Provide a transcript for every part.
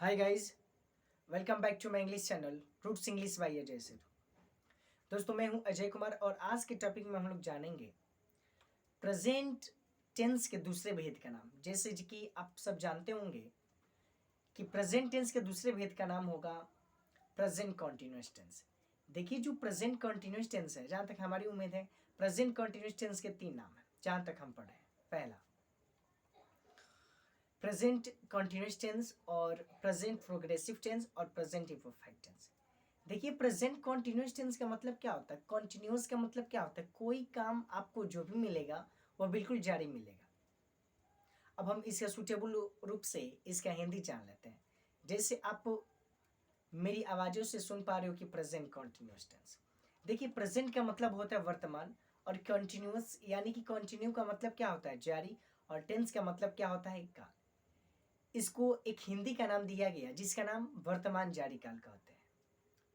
Hi guys, welcome back to my English channel Roots English by Ajay sir. दोस्तों, मैं हूं अजय कुमार और आज के टॉपिक में हम लोग जानेंगे प्रेजेंट टेंस के दूसरे भेद का नाम। जैसे कि आप सब जानते होंगे कि प्रेजेंट टेंस के दूसरे भेद का नाम होगा प्रेजेंट कॉन्टिन्यूअस टेंस। देखिए, जो प्रेजेंट कॉन्टिन्यूअस टेंस है, जहाँ तक हमारी उम्मीद है, प्रेजेंट कॉन्टिन्यूअस टेंस के 3 नाम हैं जहाँ तक हम पढ़े हैं। पहला प्रेजेंट कॉन्टिन्यूअस टेंस और प्रेजेंट प्रोग्रेसिव टेंस और प्रेजेंट इम्परफेक्ट टेंस। देखिए, प्रेजेंट कॉन्टिन्यूअस टेंस का मतलब क्या होता है? कॉन्टिन्यूअस का मतलब क्या होता है? कोई काम आपको जो भी मिलेगा वह बिल्कुल जारी मिलेगा। अब हम इसका सुटेबल रूप से इसका हिंदी जान लेते हैं। जैसे आप मेरी आवाज़ों से सुन पा रहे हो कि प्रेजेंट कॉन्टिन्यूअस टेंस। देखिए, प्रेजेंट का मतलब होता है वर्तमान और कॉन्टिन्यूअस यानी कि कंटिन्यू का मतलब क्या होता है? जारी। और टेंस का मतलब क्या होता है? काल। इसको एक हिंदी का नाम दिया गया जिसका नाम वर्तमान जारी काल कहते हैं।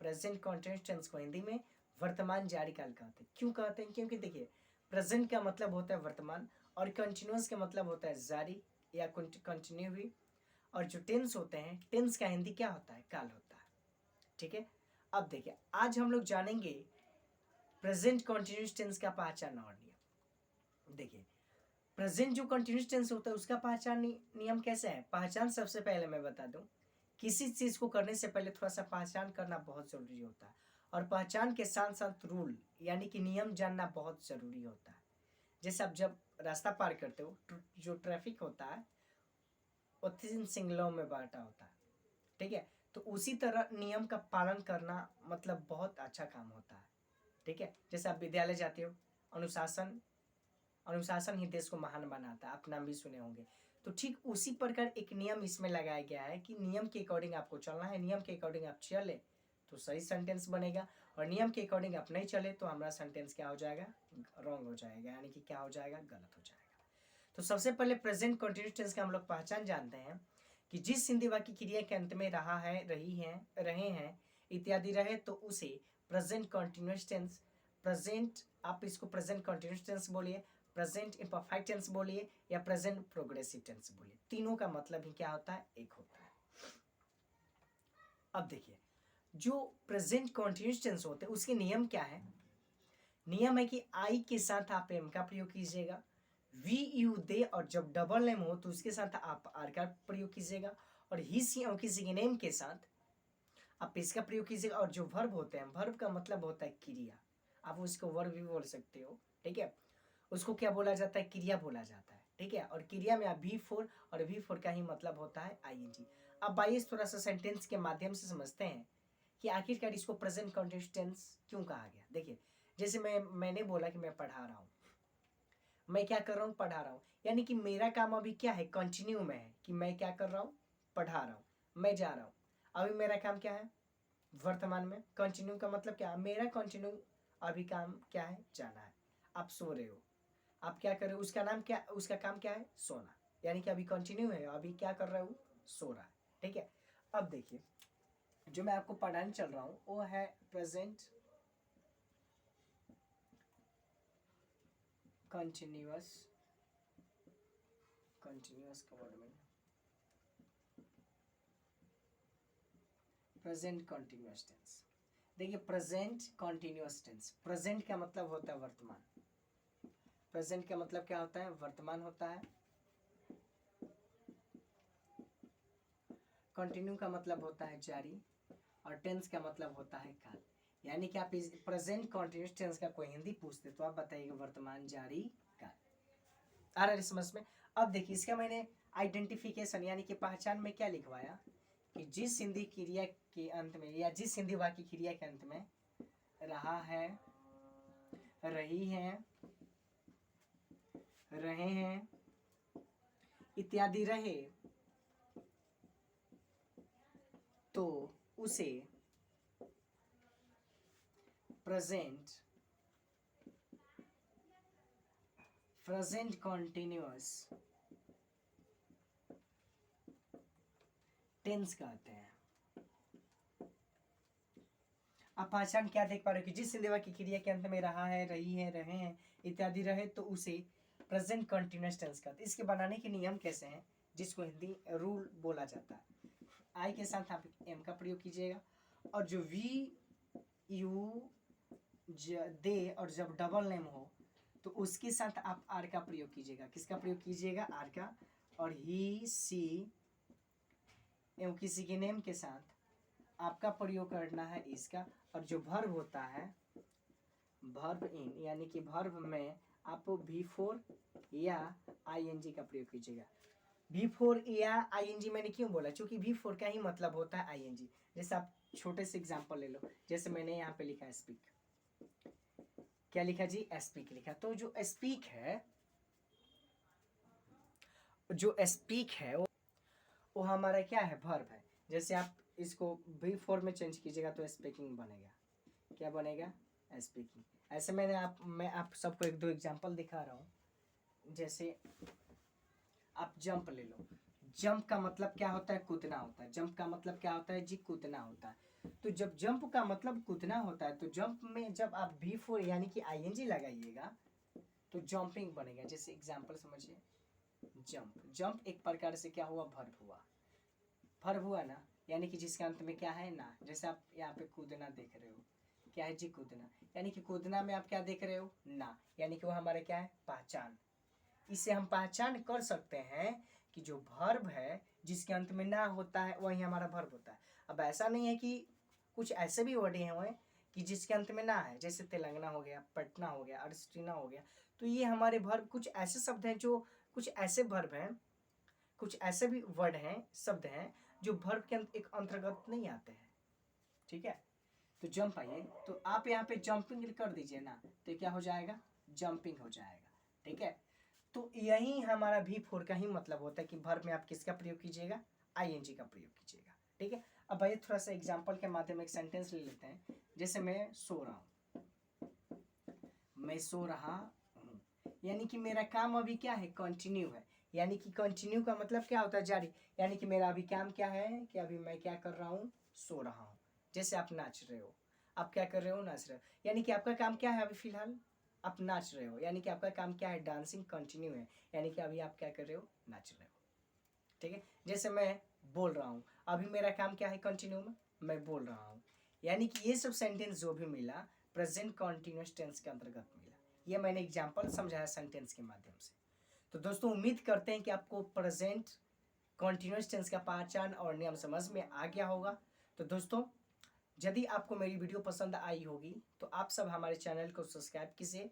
प्रेजेंट कॉन्टिन्यूअस टेंस को हिंदी में वर्तमान जारी काल कहते हैं। क्यों कहते हैं? क्योंकि देखिए, प्रेजेंट का मतलब होता है वर्तमान और कंटिन्यूअस का मतलब होता है जारी या कंटिन्यू हुई। और जो टेंस होते हैं, टेंस का हिंदी क्या होता है? काल होता है। ठीक है। अब देखिए, आज हम लोग जानेंगे प्रेजेंट कॉन्टिन्यूअस टेंस का पहचान और नियम। देखिए, प्रेजेंट जो कंटिन्यूअस टेंस होता है उसका पहचान नियम कैसे है? पहचान सबसे पहले मैं बता दूं, किसी चीज को करने से पहले थोड़ा सा पहचान करना बहुत जरूरी होता है। और पहचान के साथ साथ रूल यानी कि नियम जानना बहुत जरूरी होता है। जैसे आप जब रास्ता पार करते हो, जो ट्रैफिक होता है वो 3 सिग्नलों में बांटा होता है। ठीक है। तो उसी तरह नियम का पालन करना मतलब बहुत अच्छा काम होता है। ठीक है। जैसे आप विद्यालय जाते हो, अनुशासन अनुशासन ही देश को महान बनाता है, आप नाम भी सुने होंगे। तो ठीक उसी प्रकार एक नियम इसमें लगाया गया है कि नियम के अकॉर्डिंग आपको चलना है। नियम के अकॉर्डिंग आप चले तो सही सेंटेंस बनेगा, और नियम के अकॉर्डिंग आप नहीं चले तो हमारा सेंटेंस क्या हो जाएगा? रॉन्ग हो जाएगा, यानी कि क्या हो जाएगा? गलत हो जाएगा। तो सबसे पहले प्रेजेंट कंटिन्यूअस टेंस का हम लोग पहचान जानते हैं कि जिस हिंदी वाक्य क्रिया के अंत में रहा है, रही है, रहे हैं इत्यादि रहे तो उसे प्रेजेंट कंटिन्यूअस टेंस। प्रेजेंट, आप इसको प्रेजेंट कंटिन्यूअस टेंस बोलिए, प्रेजेंट इम्परफेक्ट टेंस बोलिए या प्रेजेंट प्रोग्रेसिव टेंस बोलिए। तीनों का मतलब ही क्या होता है? एक होता है। अब देखिए, जो प्रेजेंट कंटिन्यूअस टेंस होते हैं उसके नियम क्या है? नियम है कि आई के साथ आप एम का प्रयोग कीजिएगा, वी यू दे और जब डबल नेम हो तो उसके साथ आप आर का प्रयोग कीजिएगा, और ही सी और किसी के नेम के साथ आप इसका प्रयोग कीजिएगा। और जो वर्ब होते हैं, वर्ब का मतलब होता है क्रिया, आप उसको वर्ब भी बोल सकते हो। ठीक है। उसको क्या बोला जाता है? क्रिया बोला जाता है। ठीक है। और क्रिया में आप V4, और V4 का ही मतलब होता है ING। अब आइए थोड़ा सा सेंटेंस के माध्यम से समझते हैं कि आखिरकार इसको प्रेजेंट कंटिन्यूअस टेंस क्यों कहा गया। देखिए, जैसे मैंने बोला कि मैं पढ़ा रहा हूँ, मैं क्या कर रहा हूँ? पढ़ा रहा हूँ। यानी कि मेरा काम अभी क्या है? कंटिन्यू में है कि मैं क्या कर रहा हूँ? पढ़ा रहा हूँ। मैं जा रहा हूँ, अभी मेरा काम क्या है? वर्तमान में। कंटिन्यू का मतलब क्या है? मेरा कंटिन्यू अभी काम क्या है? जाना है। आप सो रहे हो, आप क्या कर रहे हो? उसका नाम क्या? उसका काम क्या है? सोना। यानी कि अभी कंटिन्यू है, अभी क्या कर रहा हूँ? सो रहा है। ठीक है। अब देखिए, जो मैं आपको पढ़ाने चल रहा हूँ वो है प्रेजेंट कंटिन्यूअस। कंटिन्यूअस का वर्ड में प्रेजेंट कंटिन्यूअस टेंस। देखिए, प्रेजेंट कंटिन्यूअस टेंस, प्रेजेंट का मतलब होता है वर्तमान। प्रेजेंट का मतलब क्या होता है? वर्तमान होता है। कंटिन्यू का मतलब होता है जारी, और टेंस का मतलब होता है काल। यानी कि आप इस प्रेजेंट कंटिन्यूअस टेंस का कोई हिंदी पूछते तो आप बताइएगा वर्तमान, जारी, काल। आ रहा है समझ में? अब देखिए, इसका मैंने आइडेंटिफिकेशन यानी कि पहचान में क्या लिखवाया कि जिस हिंदी क्रिया के अंत में या जिस हिंदी वाक्य क्रिया के अंत में रहा है, रही है, रहे हैं इत्यादि रहे तो उसे प्रेजेंट कॉन्टिन्यूअस टेंस कहते हैं। आप पहचान क्या देख पा रहे हो कि जिस हिंदी वाक्य क्रिया के अंत में रहा है, रही है, रहे हैं इत्यादि रहे तो उसे प्रेजेंट कंटिन्यूअस टेंस कहते हैं। इसके बनाने के नियम कैसे हैं, जिसको हिंदी रूल बोला जाता है। आई के साथ आप एम का प्रयोग कीजिएगा, और जो वी यू दे और जब डबल नेम हो तो उसके साथ आप आर का प्रयोग कीजिएगा। किसका प्रयोग कीजिएगा? आर का। और ही सी एवं किसी के नेम के साथ आपका प्रयोग करना है इसका। और जो वर्ब होता है, वर्ब इन यानी कि वर्ब में आप V4 या ING का प्रयोग कीजिएगा। V4 या ING मैंने क्यों बोला? क्योंकि V4 का ही मतलब होता है ING। जैसे आप छोटे से एग्जांपल ले लो, जैसे मैंने यहाँ पे लिखा है स्पीक। क्या लिखा जी? स्पीक लिखा। तो जो स्पीक है, जो स्पीक है वो हमारा क्या है? वर्ब है। जैसे आप इसको V4 में चेंज कीजिएगा तो स्पीकिंग बनेगा। क्या बनेगा? स्पीकिंग। ऐसे मैं आप सबको एक दो एग्जांपल दिखा रहा हूँ। जैसे आप जंप ले लो। जंप का मतलब क्या होता है? कूदना होता है। जंप का मतलब क्या होता है जी? कूदना होता है। तो जब जंप का मतलब कूदना होता है तो जंप में जब आप V4 यानी कि ING लगाइएगा तो जंपिंग बनेगा। जैसे एग्जांपल समझिए, जंप। जंप एक प्रकार से क्या हुआ? वर्ब हुआ। वर्ब हुआ ना, यानी कि जिसके अंत में क्या है? ना। जैसे आप यहाँ पे कूदना देख रहे हो, क्या है जी? कूदना। यानी कि कूदना में आप क्या देख रहे हो? ना। यानी कि वो हमारा क्या है? पहचान। इससे हम पहचान कर सकते हैं कि जो वर्ब है जिसके अंत में ना होता है वही हमारा वर्ब होता है। अब ऐसा नहीं है कि कुछ ऐसे भी वर्ड हैं कि जिसके अंत में ना है, जैसे तेलंगाना हो गया, पटना हो गया, अर्जेंटीना हो गया। तो ये हमारे वर्ब, कुछ ऐसे शब्द हैं जो, कुछ ऐसे वर्ब हैं, कुछ ऐसे भी वर्ड हैं, शब्द हैं जो वर्ब के एक अंतर्गत नहीं आते हैं। ठीक है? तो जंप आइए, तो आप यहाँ पे जंपिंग कर दीजिए ना, तो क्या हो जाएगा? जंपिंग हो जाएगा। ठीक है? तो यही हमारा V4 का ही मतलब होता है कि वर्ब में आप किसका प्रयोग कीजिएगा? ING का प्रयोग कीजिएगा। ठीक है? अब आइए थोड़ा सा एग्जांपल के माध्यम एक सेंटेंस ले लेते हैं। जैसे मैं सो रहा हूँ, मैं सो रहा हूँ, यानी कि मेरा काम अभी क्या है? कंटिन्यू है। यानी कि कंटिन्यू का मतलब क्या होता है? जारी। यानी कि मेरा अभी काम क्या है कि अभी मैं क्या कर रहा हूँ? सो रहा हूँ। जैसे आप नाच रहे हो, आप क्या कर रहे हो? नाच रहे हो। यानी कि आपका काम क्या है अभी फिलहाल? आप नाच रहे हो। यानी कि आपका काम क्या है? डांसिंग कंटिन्यू है। यानी कि अभी आप क्या कर रहे हो? नाच रहे हो। ठीक है? जैसे मैं बोल रहा हूँ, अभी मेरा काम क्या है? कंटिन्यू में मैं बोल रहा हूँ। यानी कि ये सब सेंटेंस जो भी मिला प्रेजेंट कॉन्टिन्यूस टेंस के अंतर्गत मिला। ये मैंने एग्जाम्पल समझाया सेंटेंस के माध्यम से। तो दोस्तों उम्मीद करते हैं कि आपको प्रेजेंट कॉन्टिन्यूस टेंस का पहचान और नियम समझ में आ गया होगा। तो दोस्तों यदि आपको मेरी वीडियो पसंद आई होगी तो आप सब हमारे चैनल को सब्सक्राइब कीजिए,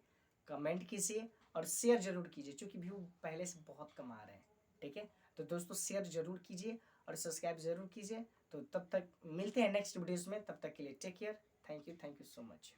कमेंट कीजिए और शेयर जरूर कीजिए, क्योंकि व्यू पहले से बहुत कम आ रहे हैं। ठीक है? तो दोस्तों शेयर जरूर कीजिए और सब्सक्राइब जरूर कीजिए। तो तब तक मिलते हैं नेक्स्ट वीडियोज़ में। तब तक के लिए take care. Thank you so much.